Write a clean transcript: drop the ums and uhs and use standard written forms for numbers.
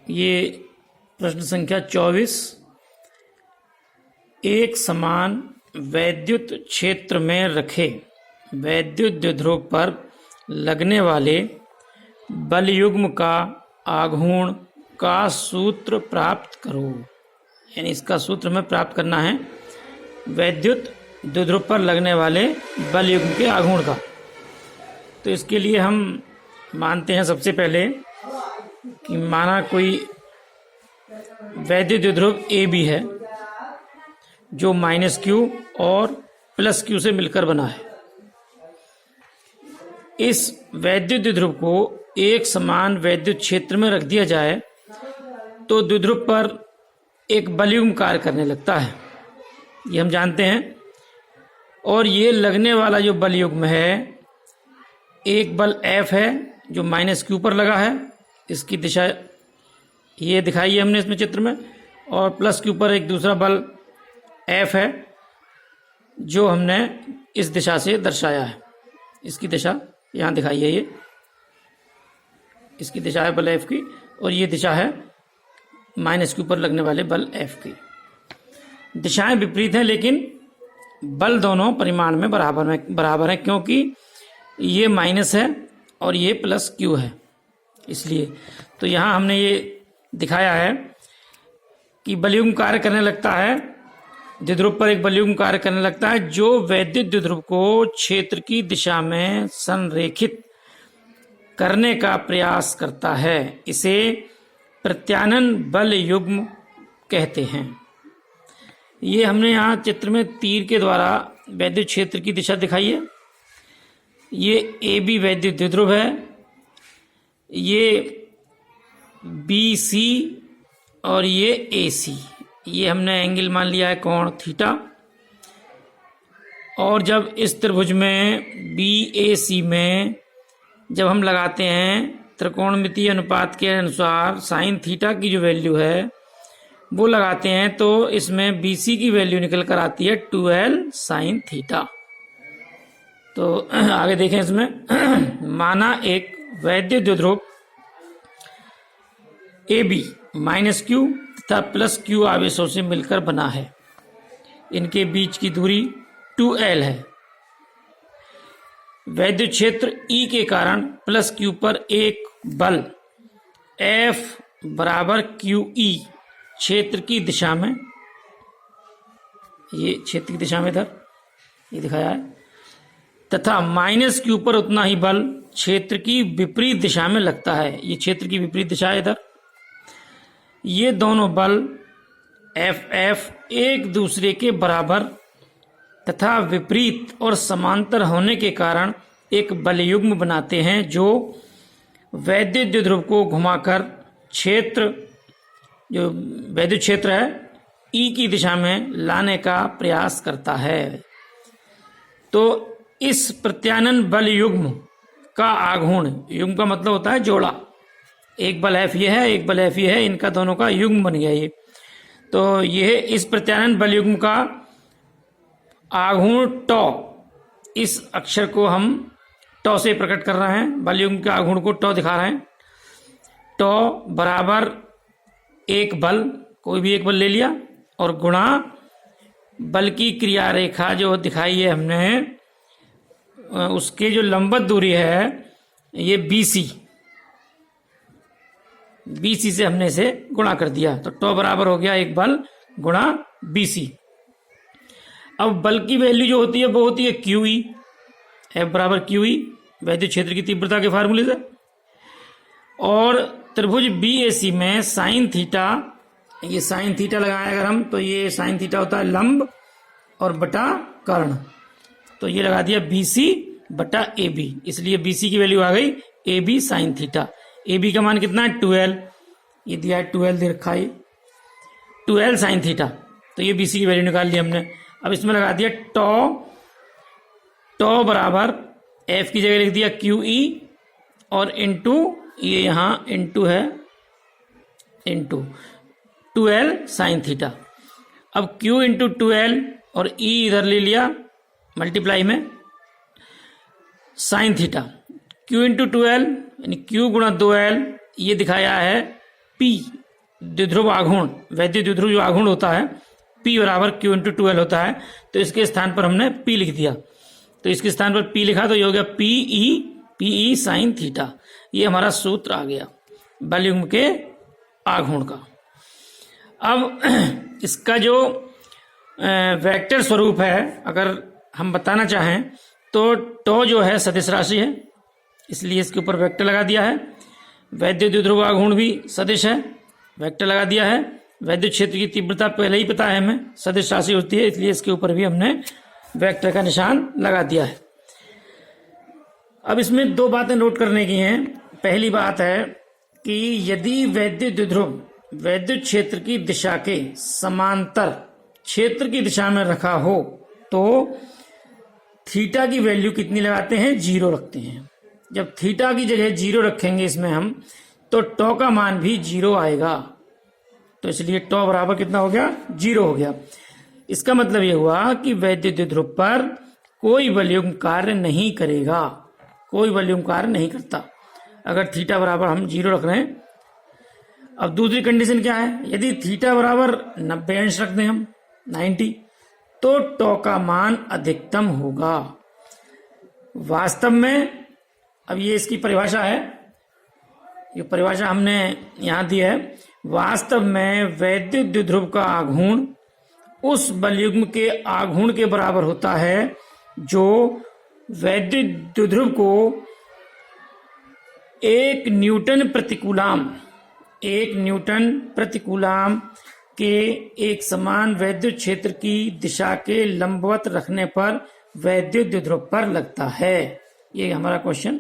ये प्रश्न संख्या 24। एक समान वैद्युत क्षेत्र में रखे वैद्युत द्विध्रुव पर लगने वाले बलयुग्म का आघूर्ण का सूत्र प्राप्त करो। यानी इसका सूत्र हमें प्राप्त करना है वैद्युत द्विध्रुव पर लगने वाले बलयुग्म के आघूर्ण का। तो इसके लिए हम मानते हैं सबसे पहले कि माना कोई वैद्युत द्विध्रुव ए बी है जो -q और +q से मिलकर बना है। इस वैद्युत द्विध्रुव को एक समान वैद्युत क्षेत्र में रख दिया जाए तो द्विध्रुव पर एक बलयुग्म कार्य करने लगता है, ये हम जानते हैं। और ये लगने वाला जो बलयुग्म है, एक बल F है जो -q पर लगा है, इसकी दिशा ये दिखाई है हमने इसमें चित्र में, और +q पर एक दूसरा बल F है जो हमने इस दिशा से दर्शाया है। इसकी दिशा यहाँ दिखाई है, ये इसकी दिशा है बल F की, और ये दिशा है -q पर लगने वाले बल F की। दिशाएं विपरीत हैं लेकिन बल दोनों परिमाण में बराबर है क्योंकि ये माइनस है और ये +q है, इसलिए। तो यहाँ हमने ये दिखाया है कि बलयुग्म कार्य करने लगता है, द्विध्रुव पर एक बलयुग्म कार्य करने लगता है जो वैद्युत द्विध्रुव को क्षेत्र की दिशा में संरेखित करने का प्रयास करता है। इसे प्रत्यानन बलयुग्म कहते हैं। ये हमने यहाँ चित्र में तीर के द्वारा वैद्युत क्षेत्र की दिशा दिखाई है। ये ए बी वैद्युत द्विध्रुव है, ये BC और ये AC, ये हमने एंगल मान लिया है कोण थीटा। और जब इस त्रिभुज में BAC में जब हम लगाते हैं त्रिकोणमितीय अनुपात के अनुसार साइन थीटा की जो वैल्यू है वो लगाते हैं, तो इसमें BC की वैल्यू निकल कर आती है 2L साइन थीटा। तो आगे देखें इसमें माना एक वैद्युत द्विध्रुव AB -q तथा +q आवेशों से मिलकर बना है। इनके बीच की दूरी 2L है। वैद्युत क्षेत्र E के कारण +q पर एक बल F बराबर QE क्षेत्र की दिशा में, ये क्षेत्र की दिशा में इधर ये दिखाया है, तथा -q पर उतना ही बल क्षेत्र की विपरीत दिशा में लगता है। ये क्षेत्र की विपरीत दिशा है इधर। ये दोनों बल FF एक दूसरे के बराबर तथा विपरीत और समांतर होने के कारण एक बलयुग्म बनाते हैं जो वैद्युत द्विध्रुव को घुमाकर क्षेत्र, जो वैद्युत क्षेत्र है, E की दिशा में लाने का प्रयास करता है। तो इस प्रत्यानन बलयुग्म का आघूर्ण, युग्म का मतलब होता है जोड़ा, एक बल F ये है, एक बल F ये है, इनका दोनों का युग्म बन गया ये। तो यह इस प्रत्यानन बलयुग्म का आघूर्ण टॉ, इस अक्षर को हम टॉ से प्रकट कर रहे हैं, बलयुग्म के आघूर्ण को टॉ दिखा रहे हैं। टॉ बराबर एक बल, कोई भी एक बल ले लिया, और गुणा बल की क्रिया रेखा जो दिखाई है हमने, उसके जो लंबवत दूरी है ये BC से हमने इसे गुणा कर दिया, तो टॉ बराबर हो गया एक बल गुणा BC। अब बल की वैल्यू जो होती है वो होती है QE, F बराबर QE वैद्युत क्षेत्र की तीव्रता के फार्मूले से। और त्रिभुज BAC में साइन थीटा, ये साइन थीटा लगाए अगर हम, तो ये साइन थीटा होता है लंब और बटा कर्ण, तो ये लगा दिया BC बटा AB, इसलिए BC की वैल्यू आ गई AB साइन थीटा। AB का मान कितना है 2L, ये दिया है 2L दे रखा है, 2L साइन थीटा, तो ये BC की वैल्यू निकाल ली हमने। अब इसमें लगा दिया टॉ बराबर F की जगह लिख दिया QE और इनटू, ये यहाँ इनटू है, इनटू 2L साइन थीटा। अब Q इंटू 2L और E इधर ले लिया मल्टीप्लाई में sine theta, Q into 2L यानी Q गुणा 2L, ये दिखाया है P द्विध्रुव आघूर्ण, वैद्युत द्विध्रुव जो आघूर्ण होता है P बराबर Q × 2L होता है, तो इसके स्थान पर हमने P लिख दिया। तो इसके स्थान पर P लिखा तो ये हो गया PE साइन थीटा। ये हमारा सूत्र आ गया बलयुग्म के आघूर्ण का। अब इसका जो वेक्टर स्वरूप है अगर हम बताना चाहें तो टॉ जो है सदिश राशि है, इसलिए इसके ऊपर वेक्टर लगा दिया है। वैद्युत द्विध्रुव आघूर्ण भी सदिश है, वेक्टर लगा दिया है। वैद्युत क्षेत्र की तीव्रता पहले ही पता है हमें, सदिश राशि होती है, इसलिए इसके ऊपर भी हमने वेक्टर का निशान लगा दिया है। अब इसमें दो बातें नोट करने की हैं। पहली बात है कि यदि वैद्युत द्विध्रुव वैद्युत क्षेत्र की दिशा के समांतर क्षेत्र की दिशा में रखा हो तो थीटा की वैल्यू कितनी लगाते हैं? 0 रखते हैं। जब थीटा की जगह 0 रखेंगे इसमें हम, तो टॉ का मान भी 0 आएगा। तो इसलिए टॉ बराबर कितना हो गया? 0 हो गया। इसका मतलब यह हुआ कि वैद्युत द्विध्रुव पर कोई बलयुग्म कार्य नहीं करेगा, कोई बलयुग्म कार्य नहीं करता अगर थीटा बराबर हम 0 रख रहे हैं। अब दूसरी कंडीशन क्या है? यदि थीटा बराबर 90 अंश रख दें हम 90, तो टॉ का मान अधिकतम होगा। वास्तव में अब ये इसकी परिभाषा है, ये परिभाषा हमने यहां दी है। वास्तव में वैद्युत द्विध्रुव का आघूर्ण उस बलयुग्म के आघूर्ण के बराबर होता है जो वैद्युत द्विध्रुव को 1 न्यूटन प्रतिकूलाम के एक समान वैद्युत क्षेत्र की दिशा के लंबवत रखने पर वैद्युत द्विध्रुव पर लगता है। ये हमारा क्वेश्चन